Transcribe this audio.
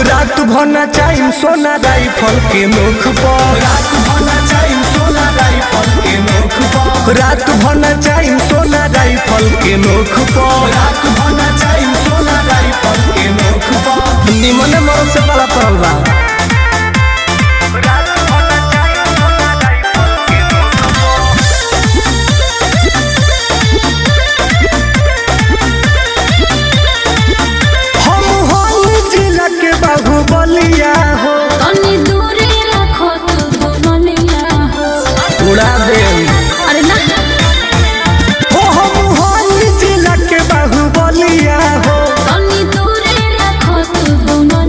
रात भना चाइम सोना राइफल के मुख पर, रात भना चाइम सोना राइफल के मुख पर, रात भना चाइम सोना राइफल के मुख पर, रात भना चाइम सोना राइफल के मुख पर। निमन मौत से बड़ा पड़ल बा। हम जिला के बाहुबलिया